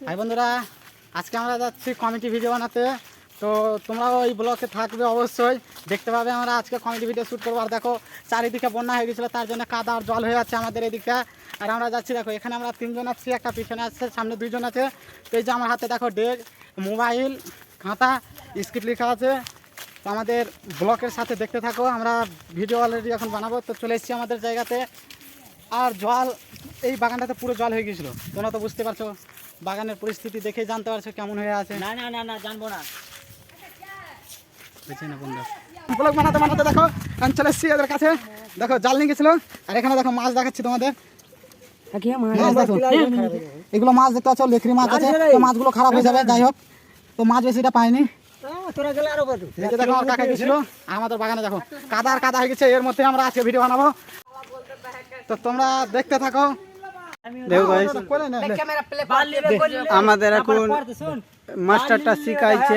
High বন্ধুরা, আজকে আমরা যাচ্ছি কমেডি ভিডিও বানাতে। তো তোমরাও ওই ব্লগে থাকবে, অবশ্যই দেখতে পাবে। আমরা আজকে কমেডি ভিডিও শ্যুট করবো। আর দেখো চারিদিকে বন্যা হয়ে গেছিলো, তার জন্য কাদা আর জল হয়ে যাচ্ছে আমাদের এদিকটা। আর আমরা যাচ্ছি, দেখো এখানে আমরা 3 জন আছি, একটা পিছনে আছে, সামনে 2 জন আছে। তো এই যে আমার হাতে দেখো ডেক, মোবাইল, খাতা, স্ক্রিপ্ট লেখা আছে। তো আমাদের ব্লগের সাথে দেখতে থাকো। আমরা ভিডিও অলরেডি এখন বানাবো। তো চলে এসেছি আমাদের জায়গাতে। আর জল, এই বাগানটাতে পুরো জল হয়ে গেছিলো। তোমরা তো বুঝতে পারছো, বাগানের পরিস্থিতি দেখে জানতে পারছো কেমন হয়ে আছে। না না না না জানবো না, বুঝছি না বন্ধু। ব্লগ বানাতে বানাতে দেখো আমি চলে এসেছি এদের কাছে। দেখো জাল নিয়ে গেছিলো। আর এখানে দেখো মাছ দেখাচ্ছি তোমাদের। মাছ দেখো, এগুলো মাছ দেখতে পাচ্ছ, লেখরি মাছ আছে। তো মাছগুলো খারাপ হয়ে যাবে, যাই হোক। তো মাছ বেশিটা পাইনি। দেখো আমার কাকা গেছিল। আমাদের বাগানে দেখো কাদা আর কাদা হয়ে গেছে। এর মধ্যে আমরা আজকে ভিডিও বানাবো। তো তোমরা দেখতে থাকো। আমাদের এখন মাস্টারটা শিখাইছে,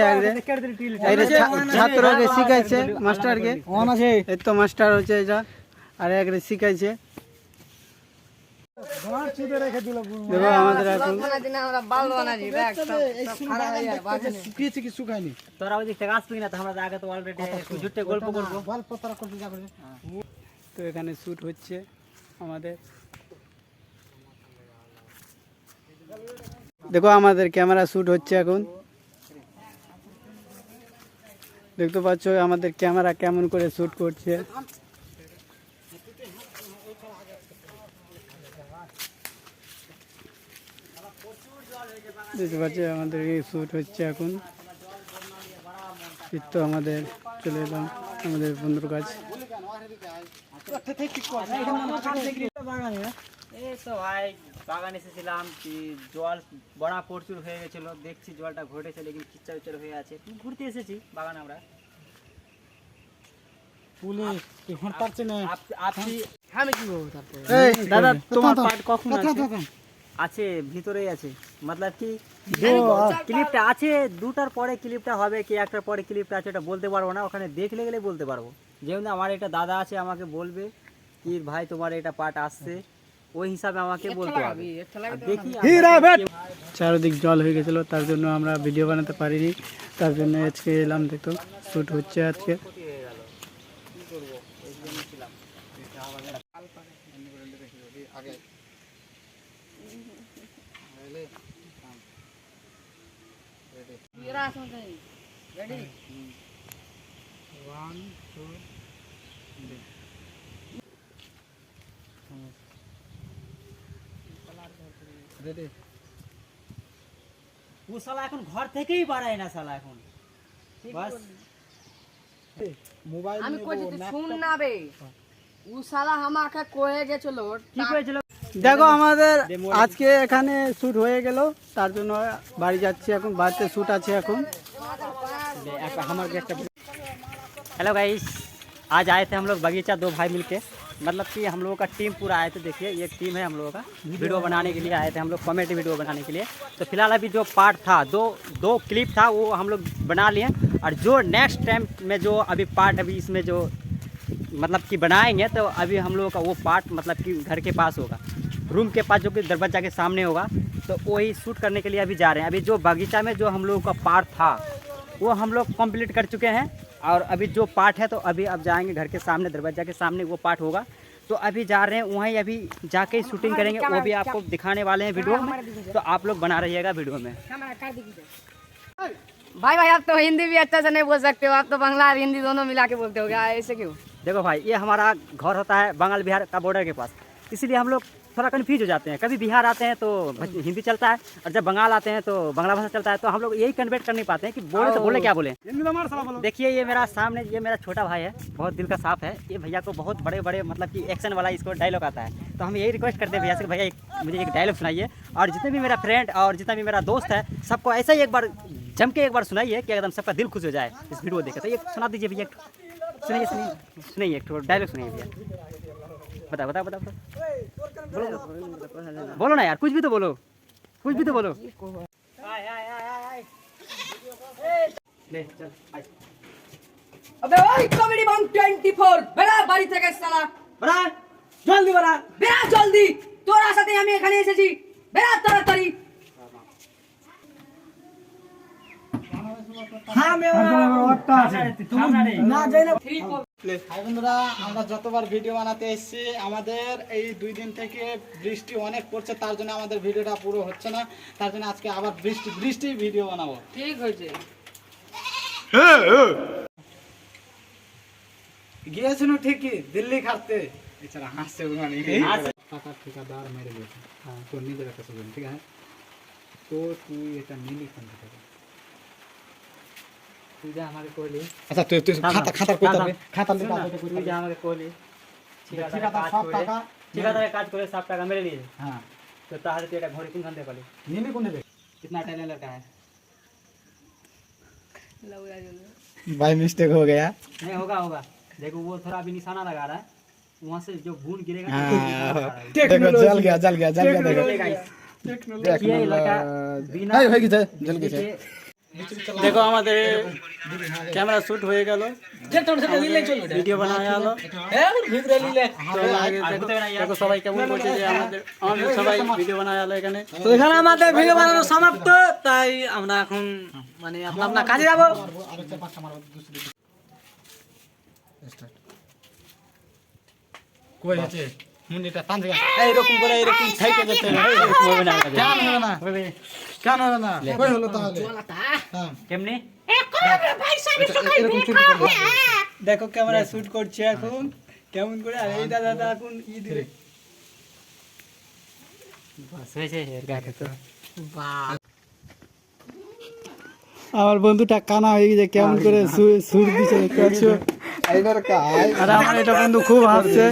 ছাত্রকে শিখাইছে মাস্টারকে। এই তো মাস্টার হচ্ছে এটা, আর একরে শিখাইছে। দেখো আমাদের এখন শুকায়নি। তোরা ওই দিক থেকে আসবি না, তো আমরা আগে তো অলরেডি ঝুটে গল্প করবো। তো এখানে শ্যুট হচ্ছে আমাদের। দেখো আমাদের ক্যামেরা শ্যুট হচ্ছে এখন। দেখতে পাচ্ছ আমাদের ক্যামেরা কেমন করে শ্যুট করছে। দেখতে পাচ্ছ আমাদের এই শ্যুট হচ্ছে এখন। তো আমাদের চলে এলাম আমাদের বন্ধুর কাছে। এই তো ভাই বাগান এসেছিলাম, জল বড়া প্রচুর হয়ে গেছিল। দেখছি জলটা ঘটেছে, লেকিন কিচ্ছা উচ্চার হয়ে আছে। ঘুরতে এসেছি বাগান আমরা। দাদা তোমার পার্ট কখন আছে? ভিতরেই আছে। মতলব কি ক্লিপটা আছে, 2টার পরে ক্লিপটা হবে কি 1টার পরে ক্লিপটা আছে, এটা বলতে পারবো না। ওখানে দেখলে গেলে বলতে পারবো। যেমন আমার এটা দাদা আছে, আমাকে বলবে কি ভাই তোমার এটা পার্ট আসছে, ওই হিসাবে আমাকে বলতে হবে। দেখি চারিদিক জল হয়ে গেছিল, তার জন্য আমরা ভিডিও বানাতে পারিনি। তার জন্য আজকে এলাম, দেখো শ্যুট হচ্ছে আজকে। ও শালা এখন ঘর থেকেই বাড়ায় না শালা এখন। বাস মোবাইল আমি কইছি তুই শুন না বে, ও শালা আমাকে কয়ে গেছিল কি করেছিল। দেখো আমাদের আজকে এখানে শ্যুট হয়ে গেল, তার জন্য বাড়ি যাচ্ছি এখন। বাড়িতে শ্যুট আছে এখন। हेलो गाइस, आज आए थे हम लोग बगीचा, 2 भाई मिलके। मतलब कि हम लोगों का टीम पूरा आए थे। देखिए ये टीम है हम लोगों का। वीडियो बनाने के लिए आए थे हम लोग, कॉमेडी वीडियो बनाने के लिए। तो फिलहाल अभी जो पार्ट था, दो क्लिप था, वो हम लोग बना लिए। और जो नेक्स्ट टाइम में जो अभी पार्ट अभी इसमें जो मतलब कि बनाएंगे, तो अभी हम लोगों का वो पार्ट मतलब कि घर के पास होगा, रूम के पास, जो कि दरवाजा के सामने होगा। तो वही शूट करने के लिए अभी जा रहे हैं। अभी जो बगीचा में जो हम लोगों का पार्ट था वो हम लोग कंप्लीट कर चुके हैं। और अभी जो पार्ट है, तो अभी अब जाएंगे घर के सामने, दरवाजा के सामने वो पार्ट होगा। तो अभी जा रहे हैं वहीं, अभी जाके शूटिंग करेंगे। वो भी आपको दिखाने वाले हैं वीडियो में, तो आप लोग बना रहिएगा वीडियो में। भाई भाई आप तो हिंदी भी अच्छा से नहीं बोल सकते हो, आप तो बांग्ला और हिंदी दोनों मिला के बोलते हो क्या, ऐसे क्यों? देखो भाई, ये हमारा घर होता है बंगाल बिहार का बॉर्डर के पास, इसीलिए हम लोग थोड़ा कन्फ्यूज हो जाते हैं। कभी बिहार आते हैं तो हिंदी चलता है, और जब बंगाल आते हैं तो बांग्ला भाषा चलता है। तो हम लोग यही कन्वर्ट कर नहीं पाते हैं कि बोले तो बोले क्या बोले। देखिए ये मेरा सामने, ये मेरा छोटा भाई है, बहुत दिल का साफ है। ये भैया को बहुत बड़े बड़े मतलब कि एक्शन वाला इसको डायलॉग आता है। तो हम यही रिक्वेस्ट करते हैं भैया से, भैया मुझे एक डायलॉग सुनाइए। और जितने भी मेरा फ्रेंड और जितना भी मेरा दोस्त है, सबको ऐसा ही एक बार जम के एक बार सुनाइए कि एकदम सबका दिल खुश हो जाए इस वीडियो देखे। तो ये सुना दीजिए भैया, सुनाइए सुनाइए सुनाइए, एक डायलॉग सुनाइए भैया। बताओ बताओ बताओ, बोलो ना यार, कुछ भी तो बोलो, कुछ भी तो बोलो। ले चल आइ। अबे ओए कॉमेडी बम 24 বেড়া বাড়ি থেকে শালা, बड़ा जल्दी बड़ा, বেড়া জলদি, তোরা সাথে আমি এখানে এসেছি, বেড়া তাড়াতাড়ি। হাই বন্ধুরা, আমরা যতবার ভিডিও বানাতে এসেছি আমাদের এই 2 দিন থেকে বৃষ্টি অনেক পড়ছে, তার জন্য আমাদের ভিডিওটা পুরো হচ্ছে না। তার জন্য আজকে আবার বৃষ্টি ভিডিও বানাবো। ঠিক হয়েছে। গিয়েছিল ঠিকই দিল্লি খাটতে, এছাড়া হাসছে মানে টাকা ঠিকাদার মেরে দিয়েছে। হ্যাঁ, তোর নিজের একটা সুযোগ, ঠিক আছে? তো তুই এটা নিলি কোন থেকে? তুই যা আমাকে কইলি, আচ্ছা তুই খাতার কইতে হবে, খাতার শোন লিখে না, আছে কইতে তুই হবে। যা আমাকে কইলি ঠিকাদার সব টাকা ঠিকাদারের কাজ করে সব টাকা মেরে দিয়েছে। হ্যাঁ, তো তাহলে তুই এটা ঘড়ি কোনখান থেকে পালি? নিলি কোন থেকে? कितना टैलेंट लड़का है? भाई मिस्टेक हो गया। नहीं होगा होगा, देखो वो थोड़ा अभी निशाना लगा रहा है, वहाँ से जो बूंद गिरेगा ना, हाँ, वो निशाना लगा रहा है। देखो जल गया देखो। देखिए guys, देखिए ये लड़का बिना हाय भाई जल गया। देखिए, দেখো আমাদের ক্যামেরা শুট হয়ে গেল, ভিডিও বানানো গেল। দেখো সবাই কেমন করছে যে আমাদের সবাই ভিডিও বানানো গেল এখানে। তো এখানে আমাদের ভিডিও বানানো সমাপ্ত, তাই আমরা এখন মানে আপনার কাজে যাবো। আরেকটা পাঁচটা মারবো দুসরি। স্টার্ট। কই আছে? মুন্ডিটা টান দিগা। এইরকম করে এরকম সাইকেল যেতে वो बना कर दे। কেন হলো না? वो भी কেন হলো না? কই হলো তাহলে? হ্যাঁ। केमने এরকম চুরি করবে। দেখো ক্যামেরা শুট করছে এখন কেমন করে, আর এই দাদা এখন ই দিলে बस वैसे हेयर का तो আমার বন্ধুটা কানা হয়ে গেছে, কেমন করে সুর দিচ্ছে দেখতে পাচ্ছ। এইবার কাই আর আমার এটা বন্ধু খুব হাসছে,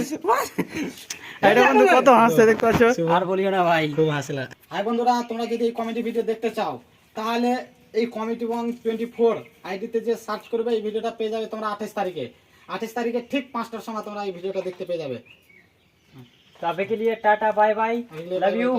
এটা বন্ধু কত হাসছে দেখতে পাচ্ছ। और बोलियो ना भाई। খুব হাসিলা। হাই বন্ধুরা, তোমরা যদি এই কমেডি ভিডিও দেখতে চাও তাহলে এই কমেডি ওয়ান 24 আইডিতে যে সার্চ করবে এই ভিডিওটা পেয়ে যাবে তোমরা 28 তারিখে ঠিক 5টার সময় তোমরা এই ভিডিওটা দেখতে পেয়ে যাবে। तो अभी के लिए tata bye bye, love you.